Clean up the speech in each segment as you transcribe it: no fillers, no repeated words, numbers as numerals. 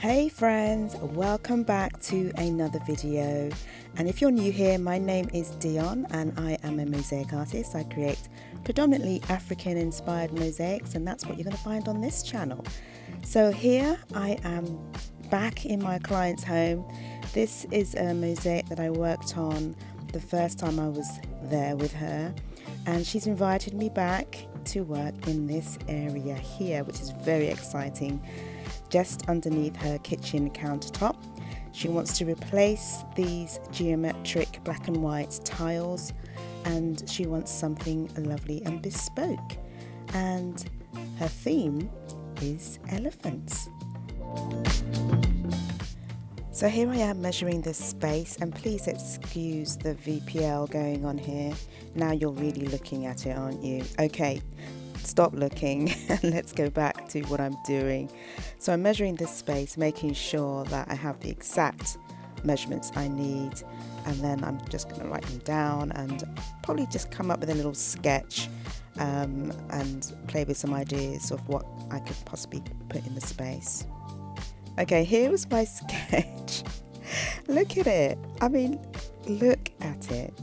Hey friends, welcome back to another video. And if you're new here, my name is Dionne and I am a mosaic artist. I create predominantly African inspired mosaics, and that's what you're going to find on this channel. So here I am back in my client's home. This is a mosaic that I worked on the first time I was there with her, and she's invited me back to work in this area here, which is very exciting. Just underneath her kitchen countertop. She wants to replace these geometric black and white tiles, and she wants something lovely and bespoke. And her theme is elephants. So here I am measuring this space, and please excuse the VPL going on here. Now you're really looking at it, aren't you? Okay. Stop looking and let's go back to what I'm doing. So I'm measuring this space, making sure that I have the exact measurements I need, and then I'm just going to write them down and probably just come up with a little sketch and play with some ideas of what I could possibly put in the space. Okay, here was my sketch. Look at it. I mean, look at it.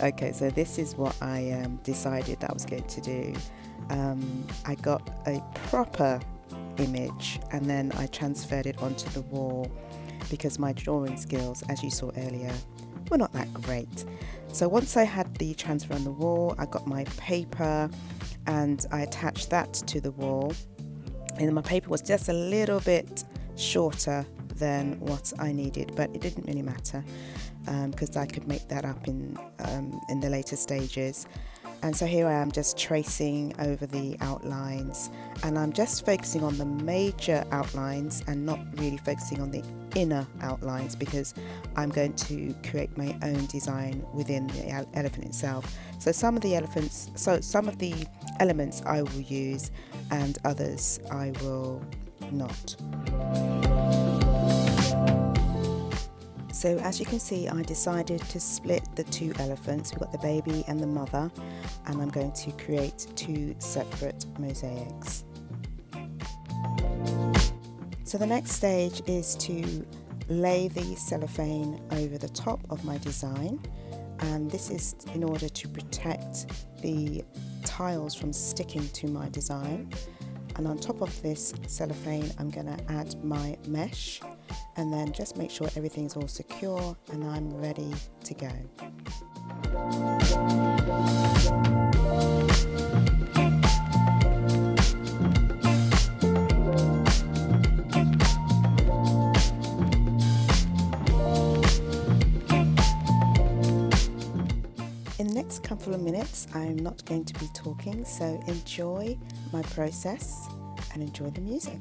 Okay, so this is what I decided I was going to do. I got a proper image and then I transferred it onto the wall because my drawing skills, as you saw earlier, were not that great. So once I had the transfer on the wall, I got my paper and I attached that to the wall. And my paper was just a little bit shorter than what I needed, but it didn't really matter because I could make that up in the later stages. And so here I am just tracing over the outlines, and I'm just focusing on the major outlines and not really focusing on the inner outlines because I'm going to create my own design within the elephant itself. So some of the elements I will use and others I will not. So as you can see, I decided to split the two elephants. We've got the baby and the mother, and I'm going to create two separate mosaics. So the next stage is to lay the cellophane over the top of my design, and this is in order to protect the tiles from sticking to my design. And on top of this cellophane, I'm going to add my mesh and then just make sure everything's all secure and I'm ready to go. In the next couple of minutes, I'm not going to be talking, so enjoy my process and enjoy the music.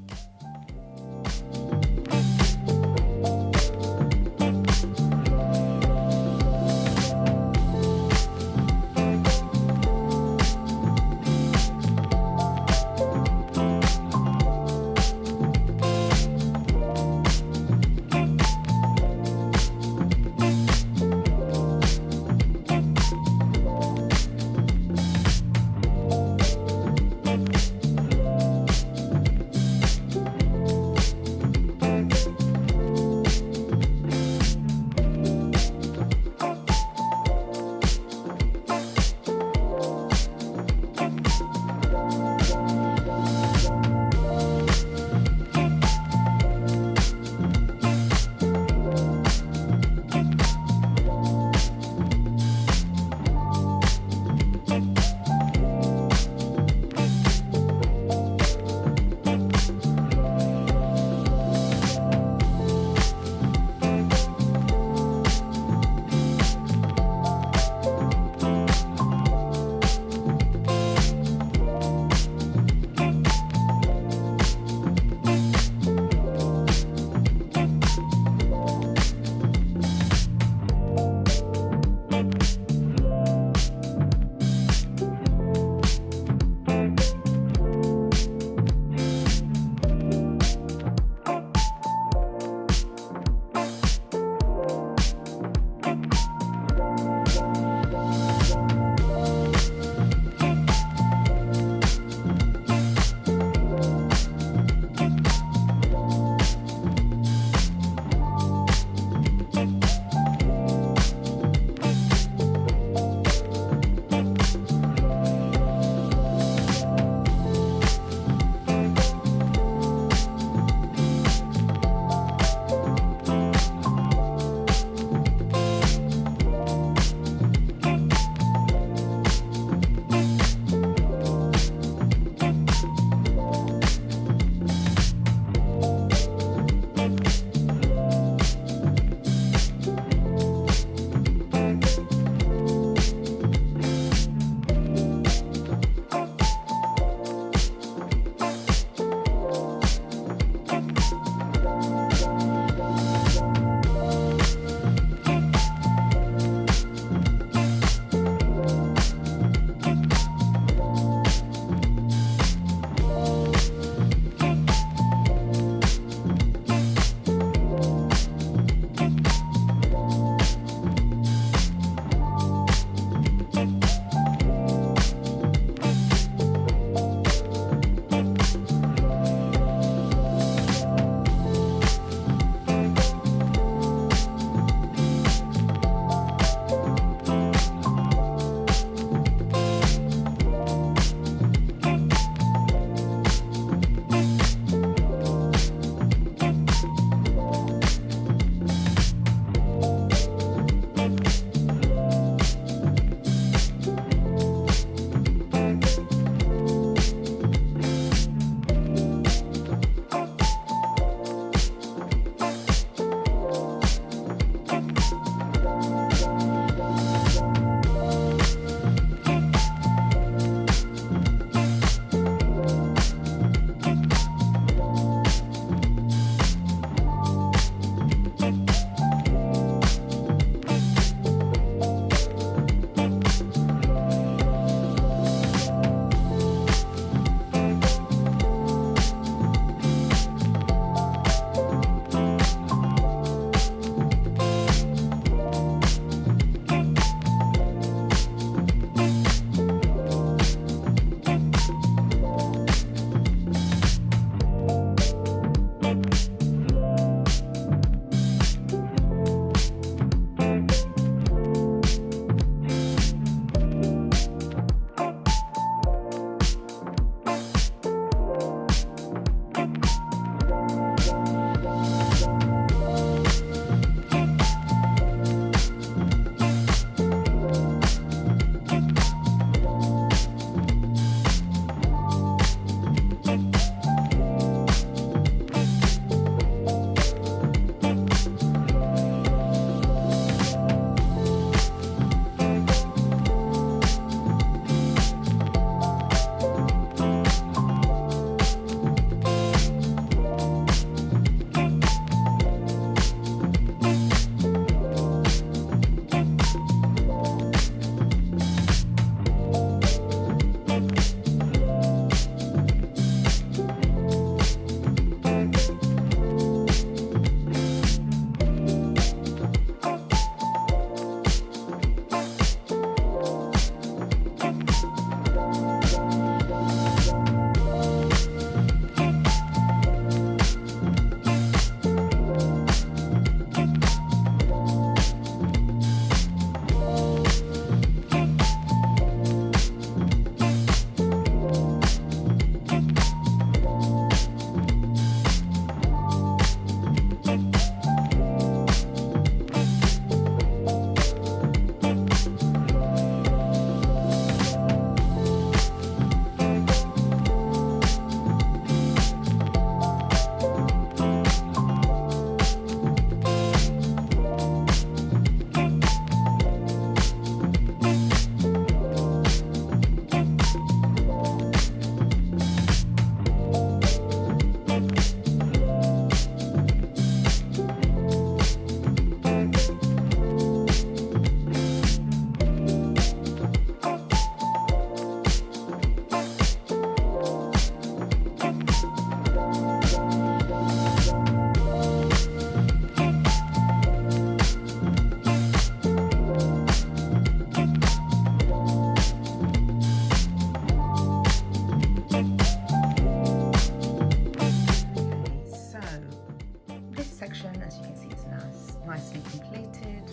section, as you can see, is nicely completed.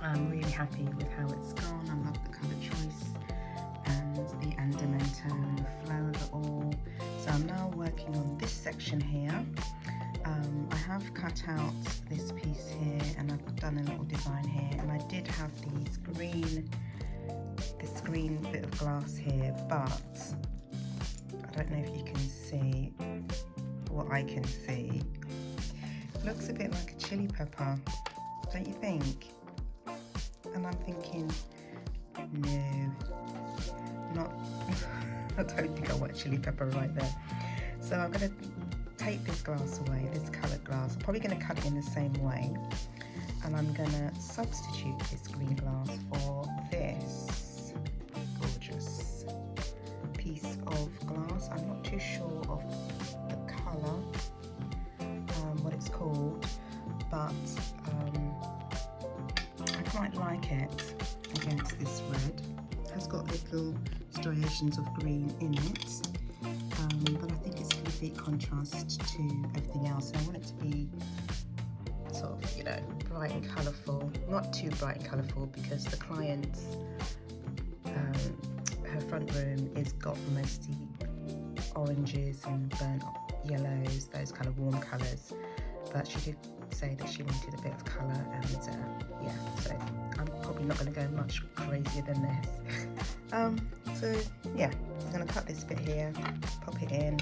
I'm really happy with how it's gone. I love the colour choice and the andamento and the flow of it all. So I'm now working on this section here. I have cut out this piece here and I've done a little design here, and I did have this green bit of glass here, but I don't know if you can see what I can see. It looks a bit like a chili pepper, don't you think? And I'm thinking, no, not I don't think I want chili pepper right there. So I'm going to take this glass away, this coloured glass. I'm probably going to cut it in the same way, and I'm going to substitute this green glass for this gorgeous piece of glass. I'm not too sure of the colour, what it's called, but I quite like it against this red. It has got little striations of green in it, but I think it's a complete contrast to everything else. And I want it to be sort of, you know, bright and colourful. Not too bright and colourful, because the client's her front room is got mostly oranges and burnt yellows, those kind of warm colours. But she did say that she wanted a bit of colour, and yeah, so I'm probably not going to go much crazier than this. So yeah, I'm going to cut this bit here, pop it in,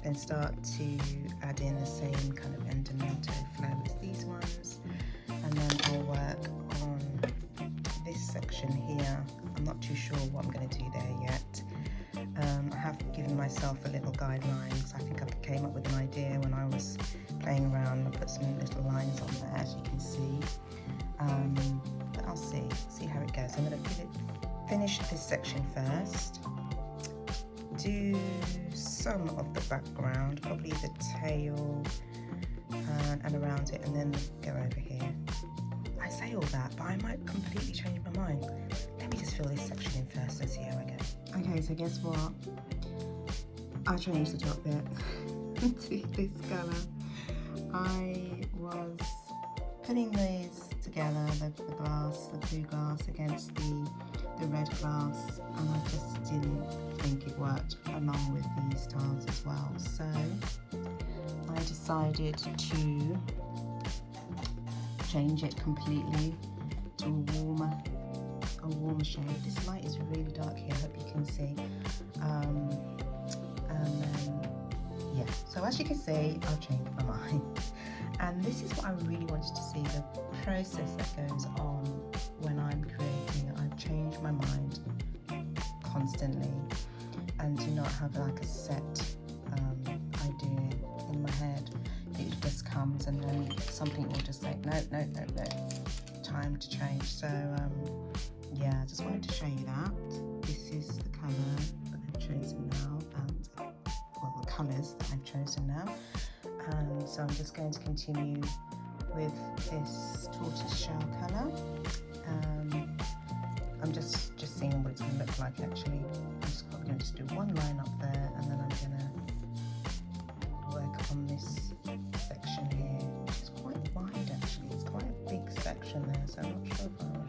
then start to add in the same kind of andamento flow as these ones, and then I'll work on this section here. I'm not too sure what I'm going to do there yet. I have given myself a little guideline, because I think I came up with an idea when I was playing around. I put some little lines on there, as you can see. But I'll see how it goes. I'm going to finish this section first, do some of the background, probably the tail and around it, and then go over here. I say all that, but I might completely change my mind. Let me just fill this section in first and see how I go. Okay, so guess what? I changed the top bit to this colour. I was putting these together, the glass, the blue glass against the red glass, and I just didn't think it worked along with these tiles as well. So I decided to change it completely to a warmer shade. This light is really dark here, I hope you can see. And then yeah, so as you can see, I've changed my mind, and this is what I really wanted to see, the process that goes on when I'm creating. I've changed my mind constantly, and to not have like a set idea in my head. It just comes, and then something will just say no, time to change. So yeah, I just wanted to show you that. This is the colour that I've chosen now, and well, the colours that I've chosen now. And so I'm just going to continue with this tortoise shell colour. I'm just seeing what it's going to look like actually. I'm just probably going to just do one line up there, and then I'm going to work on this section here, which is quite wide actually. It's quite a big section there, so I'm not sure if I'll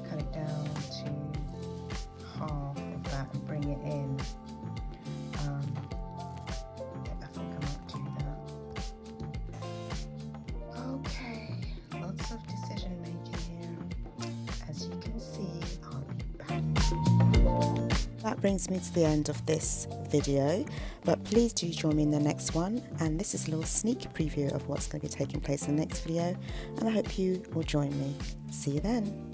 cut it down to half of that and bring it in. Yeah, I think I might do that. Okay, lots of decision making here. As you can see, I'll be back. That brings me to the end of this video, but please do join me in the next one, and this is a little sneak preview of what's going to be taking place in the next video, and I hope you will join me. See you then.